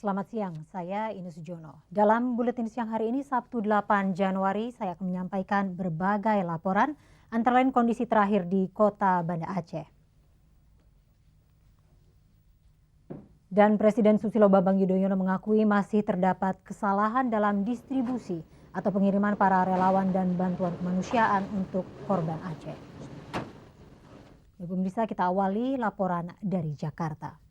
selamat siang. Saya Ines Jono. Dalam buletin siang hari ini, Sabtu 8 Januari, saya akan menyampaikan berbagai laporan, antara lain kondisi terakhir di kota Banda Aceh. Dan Presiden Susilo Bambang Yudhoyono mengakui masih terdapat kesalahan dalam distribusi atau pengiriman para relawan dan bantuan kemanusiaan untuk korban Aceh. Pemirsa, kita awali laporan dari Jakarta.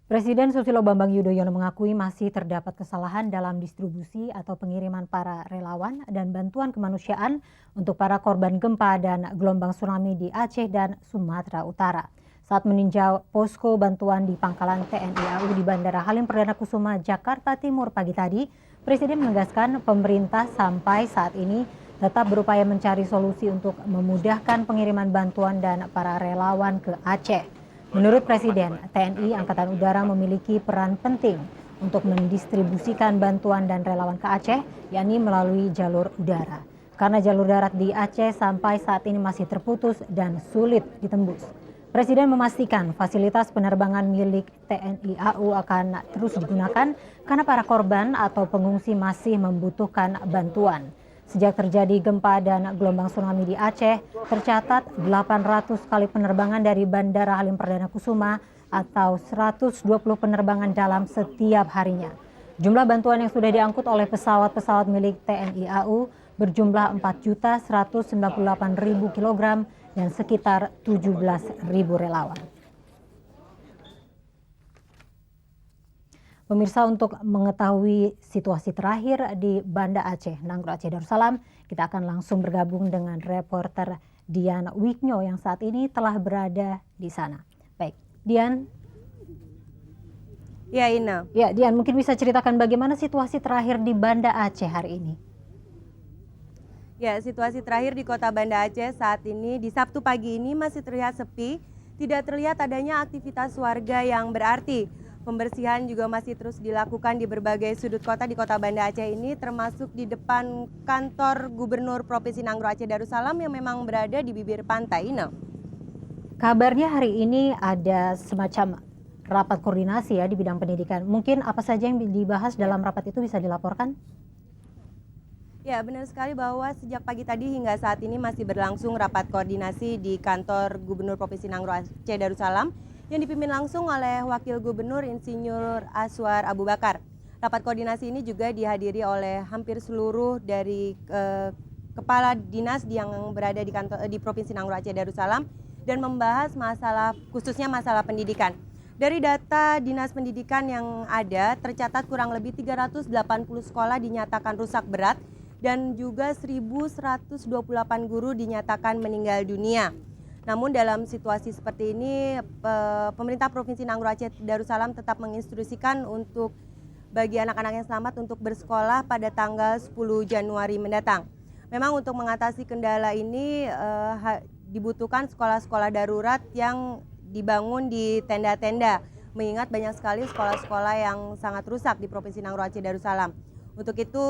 Presiden Susilo Bambang Yudhoyono mengakui masih terdapat kesalahan dalam distribusi atau pengiriman para relawan dan bantuan kemanusiaan untuk para korban gempa dan gelombang tsunami di Aceh dan Sumatera Utara. Saat meninjau posko bantuan di pangkalan TNI AU di Bandara Halim Perdana Kusuma, Jakarta Timur pagi tadi, Presiden menegaskan pemerintah sampai saat ini tetap berupaya mencari solusi untuk memudahkan pengiriman bantuan dan para relawan ke Aceh. Menurut Presiden, TNI Angkatan Udara memiliki peran penting untuk mendistribusikan bantuan dan relawan ke Aceh, yakni melalui jalur udara. Karena jalur darat di Aceh sampai saat ini masih terputus dan sulit ditembus. Presiden memastikan fasilitas penerbangan milik TNI AU akan terus digunakan karena para korban atau pengungsi masih membutuhkan bantuan. Sejak terjadi gempa dan gelombang tsunami di Aceh, tercatat 800 kali penerbangan dari Bandara Halim Perdana Kusuma atau 120 penerbangan dalam setiap harinya. Jumlah bantuan yang sudah diangkut oleh pesawat-pesawat milik TNI AU berjumlah 4.198.000 kilogram dan sekitar 17.000 relawan. Pemirsa, untuk mengetahui situasi terakhir di Banda Aceh, Nanggroe Aceh Darussalam, kita akan langsung bergabung dengan reporter Dian Wiknyo yang saat ini telah berada di sana. Baik, Dian. Ya, Ina. Ya, Dian, mungkin bisa ceritakan bagaimana situasi terakhir di Banda Aceh hari ini? Ya, situasi terakhir di kota Banda Aceh saat ini di Sabtu pagi ini masih terlihat sepi, tidak terlihat adanya aktivitas warga yang berarti. Pembersihan juga masih terus dilakukan di berbagai sudut kota di kota Banda Aceh ini, termasuk di depan kantor Gubernur Provinsi Nanggroe Aceh Darussalam yang memang berada di bibir pantai. Ina. Kabarnya hari ini ada semacam rapat koordinasi ya di bidang pendidikan. Mungkin apa saja yang dibahas dalam rapat itu bisa dilaporkan? Ya, benar sekali bahwa sejak pagi tadi hingga saat ini masih berlangsung rapat koordinasi di kantor Gubernur Provinsi Nanggroe Aceh Darussalam yang dipimpin langsung oleh Wakil Gubernur Insinyur Aswar Abu Bakar. Rapat koordinasi ini juga dihadiri oleh hampir seluruh dari kepala dinas yang berada di Provinsi Nanggroe Aceh Darussalam dan membahas masalah khususnya masalah pendidikan. Dari data Dinas Pendidikan yang ada, tercatat kurang lebih 380 sekolah dinyatakan rusak berat dan juga 1.128 guru dinyatakan meninggal dunia. Namun dalam situasi seperti ini, pemerintah Provinsi Nanggroe Aceh Darussalam tetap menginstruksikan untuk bagi anak-anak yang selamat untuk bersekolah pada tanggal 10 Januari mendatang. Memang untuk mengatasi kendala ini dibutuhkan sekolah-sekolah darurat yang dibangun di tenda-tenda, mengingat banyak sekali sekolah-sekolah yang sangat rusak di Provinsi Nanggroe Aceh Darussalam. Untuk itu,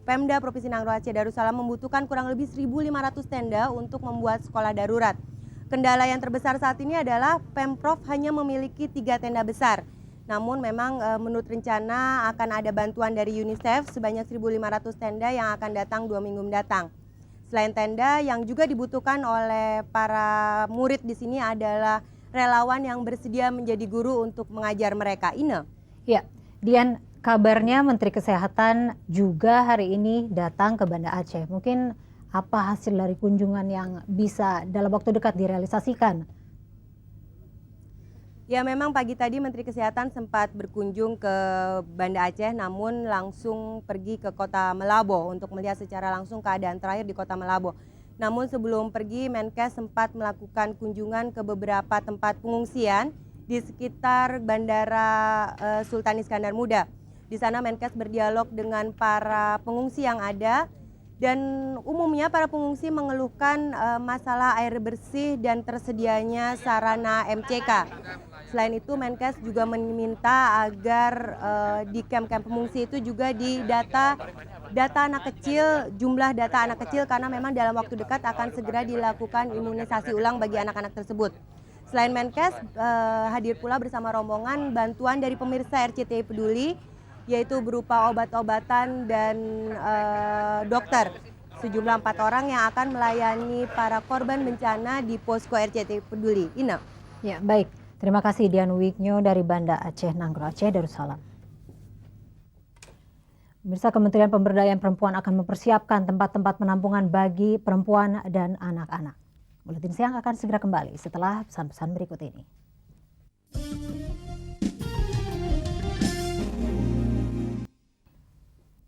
Pemda Provinsi Nanggroe Aceh Darussalam membutuhkan kurang lebih 1.500 tenda untuk membuat sekolah darurat. Kendala yang terbesar saat ini adalah Pemprov hanya memiliki 3 tenda besar. Namun memang menurut rencana akan ada bantuan dari UNICEF sebanyak 1.500 tenda yang akan datang 2 minggu mendatang. Selain tenda, yang juga dibutuhkan oleh para murid di sini adalah relawan yang bersedia menjadi guru untuk mengajar mereka. Ina. Ya, Dian. Kabarnya Menteri Kesehatan juga hari ini datang ke Banda Aceh. Mungkin apa hasil dari kunjungan yang bisa dalam waktu dekat direalisasikan? Ya, memang pagi tadi Menteri Kesehatan sempat berkunjung ke Banda Aceh, namun langsung pergi ke Kota Malabo untuk melihat secara langsung keadaan terakhir di Kota Malabo. Namun sebelum pergi, Menkes sempat melakukan kunjungan ke beberapa tempat pengungsian di sekitar Bandara Sultan Iskandar Muda. Di sana Menkes berdialog dengan para pengungsi yang ada dan umumnya para pengungsi mengeluhkan masalah air bersih dan tersedianya sarana MCK. Selain itu Menkes juga meminta agar di kamp-kamp pengungsi itu juga didata jumlah data anak kecil karena memang dalam waktu dekat akan segera dilakukan imunisasi ulang bagi anak-anak tersebut. Selain Menkes, hadir pula bersama rombongan bantuan dari pemirsa RCTI Peduli, yaitu berupa obat-obatan dan dokter. Sejumlah 4 orang yang akan melayani para korban bencana di posko RCTI Peduli. Ina. Ya, baik. Terima kasih Dian Wiknyo dari Banda Aceh, Nanggro Aceh Darussalam. Pemirsa, Kementerian Pemberdayaan Perempuan akan mempersiapkan tempat-tempat penampungan bagi perempuan dan anak-anak. Buletin Siang akan segera kembali setelah pesan-pesan berikut ini.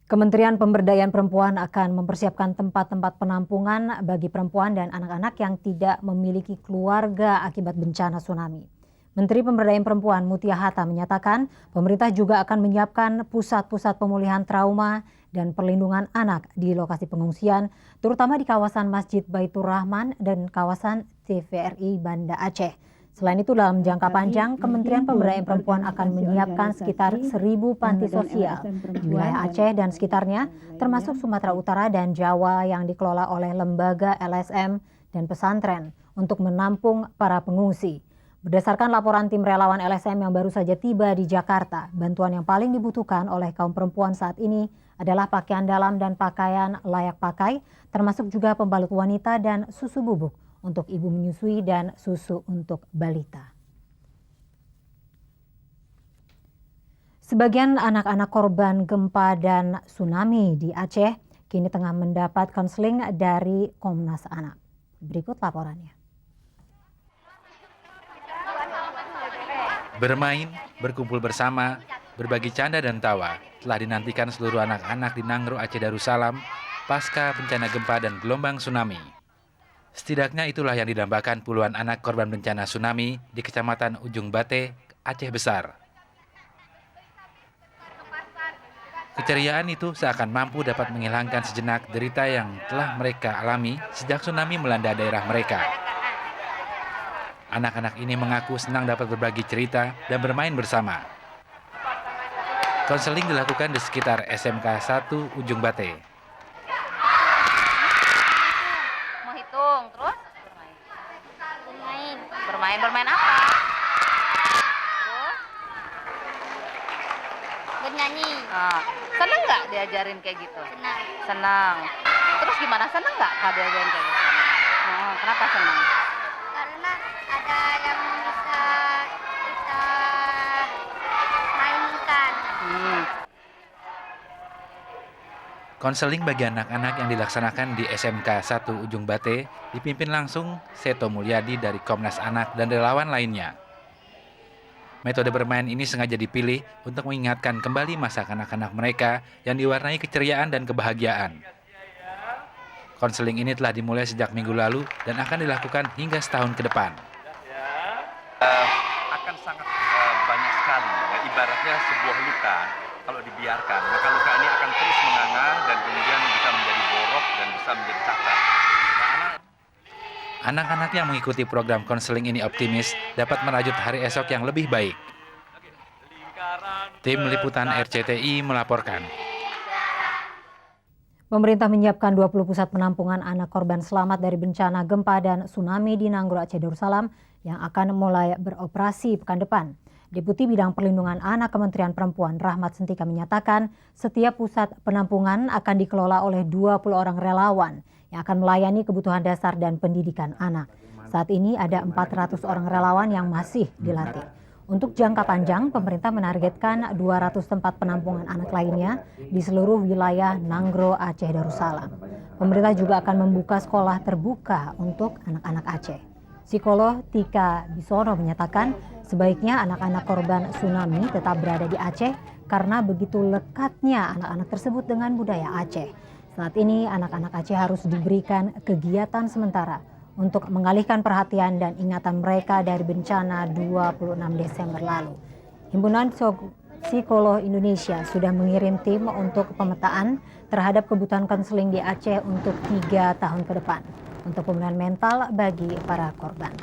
Kementerian Pemberdayaan Perempuan akan mempersiapkan tempat-tempat penampungan bagi perempuan dan anak-anak yang tidak memiliki keluarga akibat bencana tsunami. Menteri Pemberdayaan Perempuan Mutia Hatta menyatakan pemerintah juga akan menyiapkan pusat-pusat pemulihan trauma dan perlindungan anak di lokasi pengungsian, terutama di kawasan Masjid Baitur Rahman dan kawasan TVRI Banda Aceh. Selain itu, dalam jangka panjang, Kementerian Pemberdayaan Perempuan akan menyiapkan sekitar 1.000 panti sosial di wilayah Aceh dan sekitarnya, termasuk Sumatera Utara dan Jawa yang dikelola oleh lembaga LSM dan pesantren untuk menampung para pengungsi. Berdasarkan laporan tim relawan LSM yang baru saja tiba di Jakarta, bantuan yang paling dibutuhkan oleh kaum perempuan saat ini adalah pakaian dalam dan pakaian layak pakai, termasuk juga pembalut wanita dan susu bubuk untuk ibu menyusui dan susu untuk balita. Sebagian anak-anak korban gempa dan tsunami di Aceh kini tengah mendapat konseling dari Komnas Anak. Berikut laporannya. Bermain, berkumpul bersama, berbagi canda dan tawa telah dinantikan seluruh anak-anak di Nanggro Aceh Darussalam pasca bencana gempa dan gelombang tsunami. Setidaknya itulah yang didambakan puluhan anak korban bencana tsunami di Kecamatan Ujung Bate, Aceh Besar. Keceriaan itu seakan mampu dapat menghilangkan sejenak derita yang telah mereka alami sejak tsunami melanda daerah mereka. Anak-anak ini mengaku senang dapat berbagi cerita dan bermain bersama. Konseling dilakukan di sekitar SMK 1 Ujung Bate. Mau hitung, terus bermain apa? Terus Bernyanyi. Seneng nggak diajarin kayak gitu? Senang. Terus gimana, seneng nggak kalau diajarin kayak gitu? Kenapa seneng? Karena ada yang bisa kita mainkan. Konseling bagi anak-anak yang dilaksanakan di SMK 1 Ujung Bate dipimpin langsung Seto Mulyadi dari Komnas Anak dan relawan lainnya. Metode bermain ini sengaja dipilih untuk mengingatkan kembali masa kanak-kanak mereka yang diwarnai keceriaan dan kebahagiaan. Konseling ini telah dimulai sejak minggu lalu dan akan dilakukan hingga setahun ke depan. Akan sangat banyak sekali, ibaratnya sebuah luka kalau dibiarkan, maka luka ini akan terus menganga dan kemudian bisa menjadi borok dan bisa menjadi cacat. Anak-anak yang mengikuti program konseling ini optimis dapat merajut hari esok yang lebih baik. Tim Liputan RCTI melaporkan. Pemerintah menyiapkan 20 pusat penampungan anak korban selamat dari bencana gempa dan tsunami di Nanggro Aceh Darussalam yang akan mulai beroperasi pekan depan. Deputi Bidang Perlindungan Anak Kementerian Perempuan Rahmat Sentika menyatakan setiap pusat penampungan akan dikelola oleh 20 orang relawan yang akan melayani kebutuhan dasar dan pendidikan anak. Saat ini ada 400 orang relawan yang masih dilatih. Untuk jangka panjang, pemerintah menargetkan 200 tempat penampungan anak lainnya di seluruh wilayah Nanggro Aceh Darussalam. Pemerintah juga akan membuka sekolah terbuka untuk anak-anak Aceh. Psikolog Tika Bisono menyatakan sebaiknya anak-anak korban tsunami tetap berada di Aceh karena begitu lekatnya anak-anak tersebut dengan budaya Aceh. Saat ini anak-anak Aceh harus diberikan kegiatan sementara untuk mengalihkan perhatian dan ingatan mereka dari bencana 26 Desember lalu. Himpunan Psikolog Indonesia sudah mengirim tim untuk pemetaan terhadap kebutuhan konseling di Aceh untuk 3 tahun ke depan untuk pemulihan mental bagi para korban.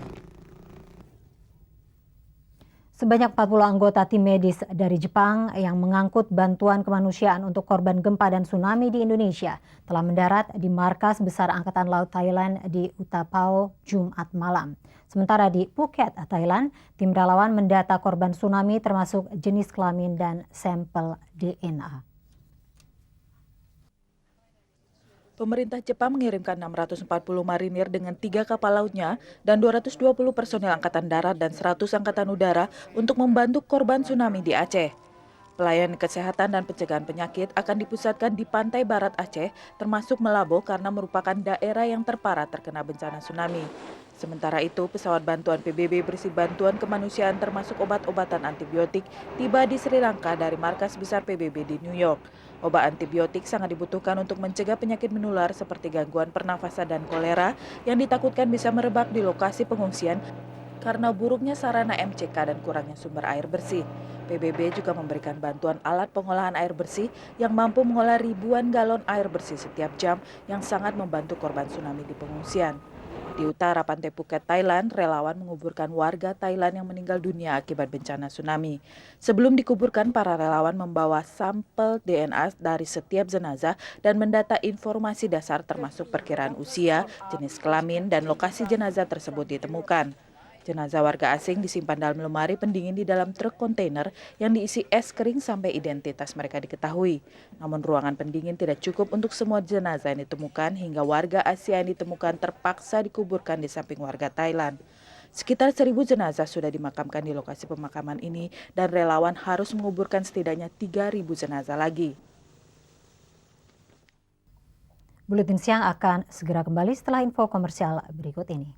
Sebanyak 40 anggota tim medis dari Jepang yang mengangkut bantuan kemanusiaan untuk korban gempa dan tsunami di Indonesia telah mendarat di Markas Besar Angkatan Laut Thailand di Utapao, Jumat malam. Sementara di Phuket, Thailand, tim relawan mendata korban tsunami termasuk jenis kelamin dan sampel DNA. Pemerintah Jepang mengirimkan 640 marinir dengan 3 kapal lautnya dan 220 personil Angkatan Darat dan 100 Angkatan Udara untuk membantu korban tsunami di Aceh. Pelayanan kesehatan dan pencegahan penyakit akan dipusatkan di pantai barat Aceh, termasuk Melambo karena merupakan daerah yang terparah terkena bencana tsunami. Sementara itu, pesawat bantuan PBB berisi bantuan kemanusiaan termasuk obat-obatan antibiotik tiba di Sri Lanka dari markas besar PBB di New York. Obat antibiotik sangat dibutuhkan untuk mencegah penyakit menular seperti gangguan pernafasan dan kolera yang ditakutkan bisa merebak di lokasi pengungsian karena buruknya sarana MCK dan kurangnya sumber air bersih. PBB juga memberikan bantuan alat pengolahan air bersih yang mampu mengolah ribuan galon air bersih setiap jam yang sangat membantu korban tsunami di pengungsian. Di utara pantai Phuket, Thailand, relawan menguburkan warga Thailand yang meninggal dunia akibat bencana tsunami. Sebelum dikuburkan, para relawan membawa sampel DNA dari setiap jenazah dan mendata informasi dasar termasuk perkiraan usia, jenis kelamin, dan lokasi jenazah tersebut ditemukan. Jenazah warga asing disimpan dalam lemari pendingin di dalam truk kontainer yang diisi es kering sampai identitas mereka diketahui. Namun ruangan pendingin tidak cukup untuk semua jenazah yang ditemukan hingga warga Asia yang ditemukan terpaksa dikuburkan di samping warga Thailand. Sekitar 1.000 jenazah sudah dimakamkan di lokasi pemakaman ini dan relawan harus menguburkan setidaknya 3.000 jenazah lagi. Buletin Siang akan segera kembali setelah info komersial berikut ini.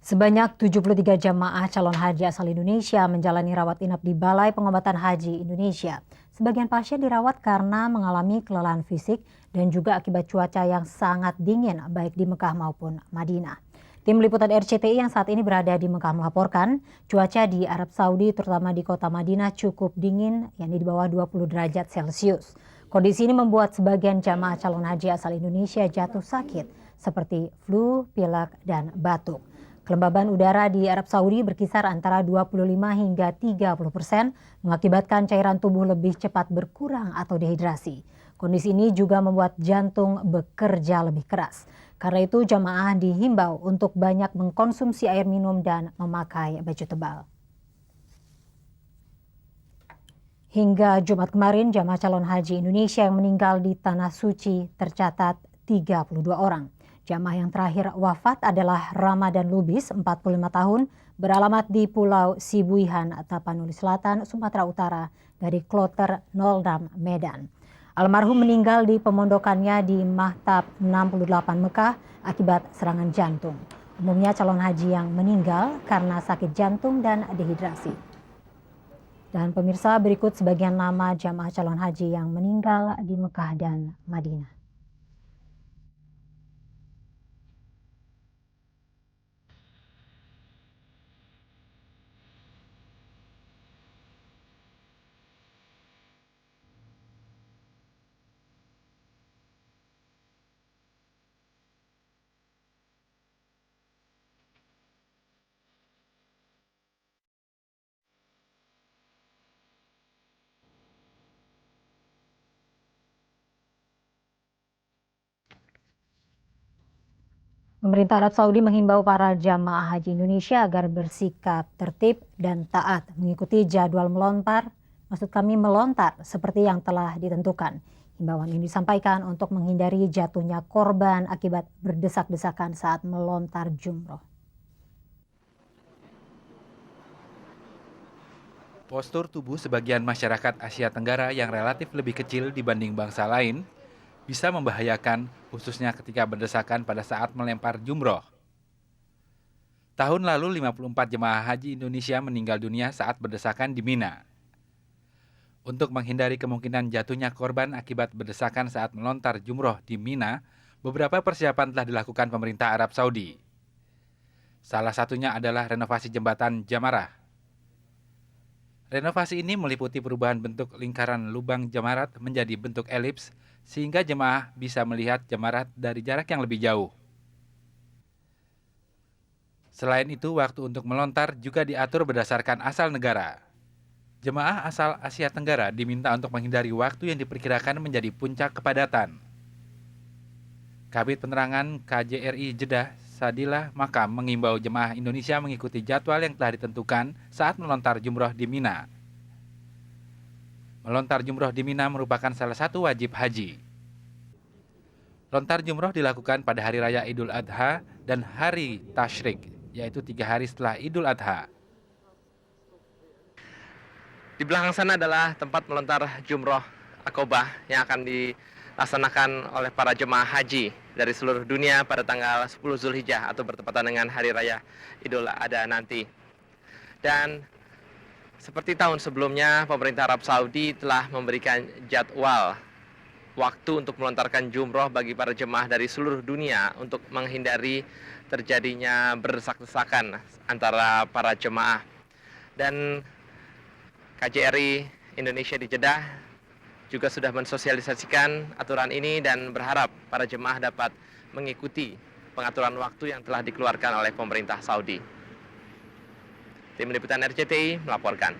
Sebanyak 73 jamaah calon haji asal Indonesia menjalani rawat inap di Balai Pengobatan Haji Indonesia. Sebagian pasien dirawat karena mengalami kelelahan fisik dan juga akibat cuaca yang sangat dingin baik di Mekah maupun Madinah. Tim liputan RCTI yang saat ini berada di Mekah melaporkan cuaca di Arab Saudi terutama di kota Madinah cukup dingin, yakni di bawah 20 derajat Celcius. Kondisi ini membuat sebagian jamaah calon haji asal Indonesia jatuh sakit seperti flu, pilek, dan batuk. Kelembaban udara di Arab Saudi berkisar antara 25 hingga 30%, mengakibatkan cairan tubuh lebih cepat berkurang atau dehidrasi. Kondisi ini juga membuat jantung bekerja lebih keras. Karena itu jamaah dihimbau untuk banyak mengkonsumsi air minum dan memakai baju tebal. Hingga Jumat kemarin, jamaah calon haji Indonesia yang meninggal di Tanah Suci tercatat 32 orang. Jamaah yang terakhir wafat adalah Ramadan Lubis, 45 tahun, beralamat di Pulau Sibuihan, Tapanuli Selatan, Sumatera Utara, dari Kloter 06 Medan. Almarhum meninggal di pemondokannya di Mahtab 68 Mekah akibat serangan jantung. Umumnya calon haji yang meninggal karena sakit jantung dan dehidrasi. Dan pemirsa, berikut sebagian nama jamaah calon haji yang meninggal di Mekah dan Madinah. Pemerintah Arab Saudi menghimbau para jamaah haji Indonesia agar bersikap tertib dan taat mengikuti jadwal melontar seperti yang telah ditentukan. Himbauan ini disampaikan untuk menghindari jatuhnya korban akibat berdesak-desakan saat melontar jumroh. Postur tubuh sebagian masyarakat Asia Tenggara yang relatif lebih kecil dibanding bangsa lain bisa membahayakan, khususnya ketika berdesakan pada saat melempar jumroh. Tahun lalu 54 jemaah haji Indonesia meninggal dunia saat berdesakan di Mina. Untuk menghindari kemungkinan jatuhnya korban akibat berdesakan saat melontar jumroh di Mina, beberapa persiapan telah dilakukan pemerintah Arab Saudi. Salah satunya adalah renovasi jembatan Jamarah. Renovasi ini meliputi perubahan bentuk lingkaran lubang jemarat menjadi bentuk elips, sehingga jemaah bisa melihat jemarat dari jarak yang lebih jauh. Selain itu, waktu untuk melontar juga diatur berdasarkan asal negara. Jemaah asal Asia Tenggara diminta untuk menghindari waktu yang diperkirakan menjadi puncak kepadatan. Kabid Penerangan KJRI Jeddah, Sadilah Makam mengimbau jemaah Indonesia mengikuti jadwal yang telah ditentukan saat melontar jumroh di Mina. Melontar jumroh di Mina merupakan salah satu wajib haji. Lontar jumroh dilakukan pada Hari Raya Idul Adha dan Hari Tasyrik, yaitu 3 hari setelah Idul Adha. Di belakang sana adalah tempat melontar jumroh akobah yang akan dilaksanakan oleh para jemaah haji dari seluruh dunia pada tanggal 10 Zulhijjah atau bertepatan dengan Hari Raya Idul Adha nanti. Dan seperti tahun sebelumnya, pemerintah Arab Saudi telah memberikan jadwal waktu untuk melontarkan jumroh bagi para jemaah dari seluruh dunia untuk menghindari terjadinya berdesak-desakan antara para jemaah. Dan KJRI Indonesia di Jeddah juga sudah mensosialisasikan aturan ini dan berharap para jemaah dapat mengikuti pengaturan waktu yang telah dikeluarkan oleh pemerintah Saudi. Tim Liputan RCTI melaporkan.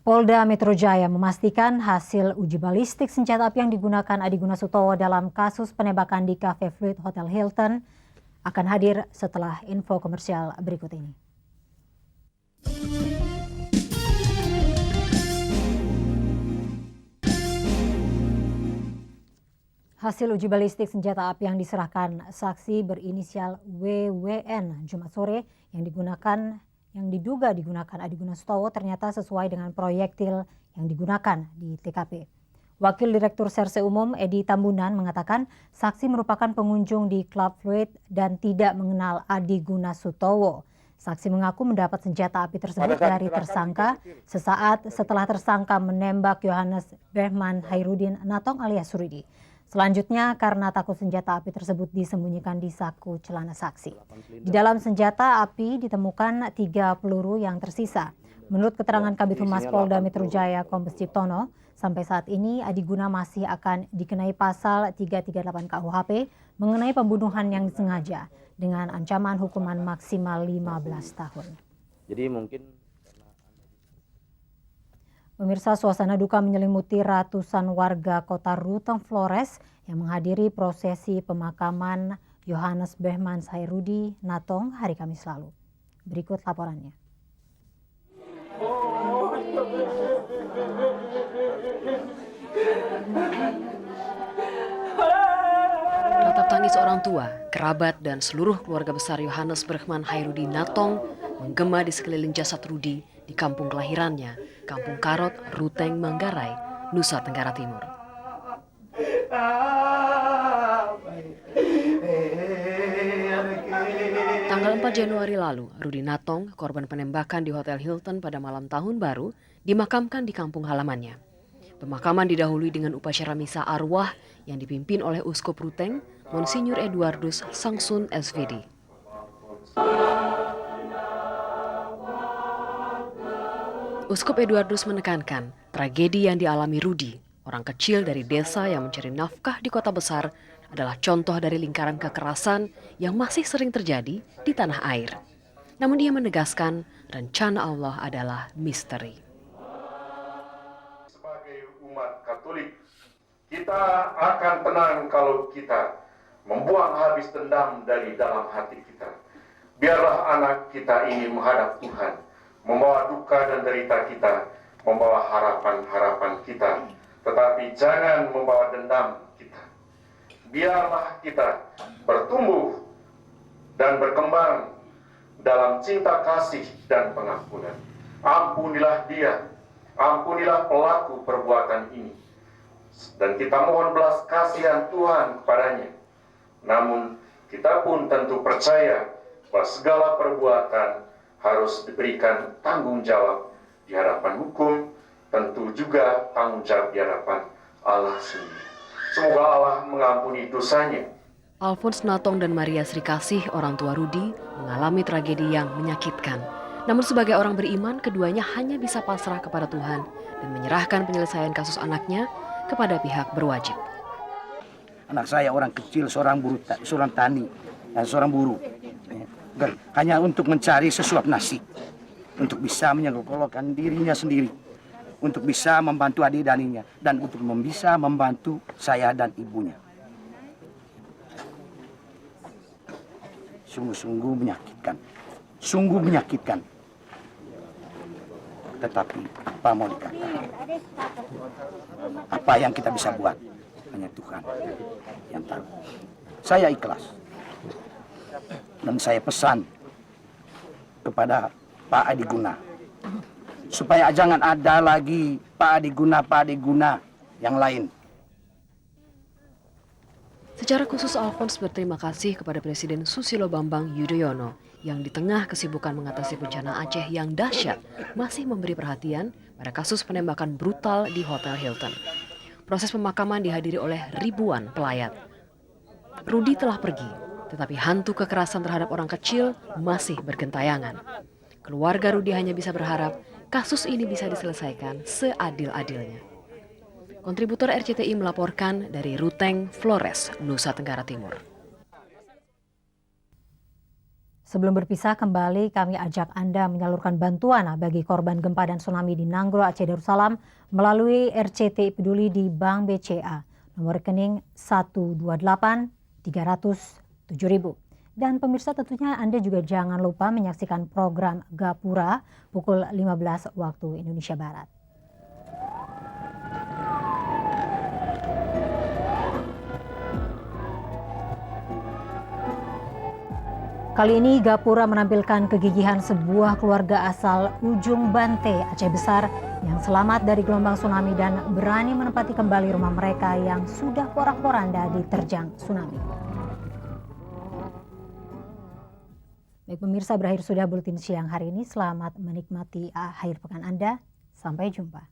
Polda Metro Jaya memastikan hasil uji balistik senjata api yang digunakan Adi Guna Sutowo dalam kasus penembakan di Cafe Fruit Hotel Hilton akan hadir setelah info komersial berikut ini. Hasil uji balistik senjata api yang diserahkan saksi berinisial WWN Jumat sore yang diduga digunakan Adi Guna Sutowo ternyata sesuai dengan proyektil yang digunakan di TKP. Wakil Direktur Serse Umum Edi Tambunan mengatakan saksi merupakan pengunjung di Club Fruit dan tidak mengenal Adi Guna Sutowo. Saksi mengaku mendapat senjata api tersebut dari tersangka sesaat setelah tersangka menembak Yohanes Berhman Hairudin Natong alias Rudi. Selanjutnya, karena takut senjata api tersebut disembunyikan di saku celana saksi. Di dalam senjata api ditemukan 3 peluru yang tersisa. Menurut keterangan Kabid Humas Polda Metro Jaya Kombes Ciptono, sampai saat ini Adi Guna masih akan dikenai pasal 338 KUHP mengenai pembunuhan yang disengaja dengan ancaman hukuman maksimal 15 tahun. Jadi mungkin Pemirsa, suasana duka menyelimuti ratusan warga kota Ruteng Flores yang menghadiri prosesi pemakaman Yohanes Berhman Hairudin Natong hari Kamis lalu. Berikut laporannya. Ratap tangis orang tua, kerabat, dan seluruh keluarga besar Yohanes Berhman Hairudin Natong menggema di sekeliling jasad Rudi di kampung kelahirannya, Kampung Karot, Ruteng, Manggarai, Nusa Tenggara Timur. Tanggal 4 Januari lalu, Rudi Natong, korban penembakan di Hotel Hilton pada malam tahun baru, dimakamkan di kampung halamannya. Pemakaman didahului dengan upacara misa arwah yang dipimpin oleh Uskup Ruteng, Monsinyur Eduardus Sangsun SVD. Uskup Eduardus menekankan tragedi yang dialami Rudi, orang kecil dari desa yang mencari nafkah di kota besar, adalah contoh dari lingkaran kekerasan yang masih sering terjadi di tanah air. Namun dia menegaskan rencana Allah adalah misteri. Sebagai umat Katolik, kita akan tenang kalau kita membuang habis dendam dari dalam hati kita. Biarlah anak kita ini menghadap Tuhan, membawa duka dan derita kita, membawa harapan-harapan kita, tetapi jangan membawa dendam kita. Biarlah kita bertumbuh dan berkembang dalam cinta kasih dan pengampunan. Ampunilah dia, ampunilah pelaku perbuatan ini. Dan kita mohon belas kasihan Tuhan kepadanya. Namun kita pun tentu percaya bahwa segala perbuatan harus diberikan tanggung jawab di hadapan hukum, tentu juga tanggung jawab di hadapan Allah sendiri. Semoga Allah mengampuni dosanya. Alfons Natong dan Maria Srikasih, orang tua Rudi, mengalami tragedi yang menyakitkan. Namun sebagai orang beriman, keduanya hanya bisa pasrah kepada Tuhan dan menyerahkan penyelesaian kasus anaknya kepada pihak berwajib. Anak saya orang kecil, seorang tani, seorang buruh. Hanya untuk mencari sesuap nasi, untuk bisa menyekolahkan dirinya sendiri, untuk bisa membantu adik-adiknya, dan untuk bisa membantu saya dan ibunya. Sungguh-sungguh menyakitkan, sungguh menyakitkan. Tetapi apa mau dikatakan? Apa yang kita bisa buat? Hanya Tuhan yang tahu. Saya ikhlas. Dan saya pesan kepada Pak Adi Guna, supaya jangan ada lagi Pak Adi Guna yang lain. Secara khusus Alphonse berterima kasih kepada Presiden Susilo Bambang Yudhoyono yang di tengah kesibukan mengatasi bencana Aceh yang dahsyat masih memberi perhatian pada kasus penembakan brutal di Hotel Hilton. Proses pemakaman dihadiri oleh ribuan pelayat. Rudi telah pergi, tetapi hantu kekerasan terhadap orang kecil masih bergentayangan. Keluarga Rudi hanya bisa berharap kasus ini bisa diselesaikan seadil-adilnya. Kontributor RCTI melaporkan dari Ruteng, Flores, Nusa Tenggara Timur. Sebelum berpisah kembali, kami ajak Anda menyalurkan bantuan bagi korban gempa dan tsunami di Nanggro, Aceh Darussalam melalui RCTI Peduli di Bank BCA. Nomor rekening 128 300 7.000. Dan pemirsa tentunya Anda juga jangan lupa menyaksikan program Gapura pukul 15 waktu Indonesia Barat. Kali ini Gapura menampilkan kegigihan sebuah keluarga asal Ujung Bante, Aceh Besar yang selamat dari gelombang tsunami dan berani menempati kembali rumah mereka yang sudah porak-poranda diterjang tsunami. Baik pemirsa, berakhir sudah buletin siang hari ini. Selamat menikmati akhir pekan Anda. Sampai jumpa.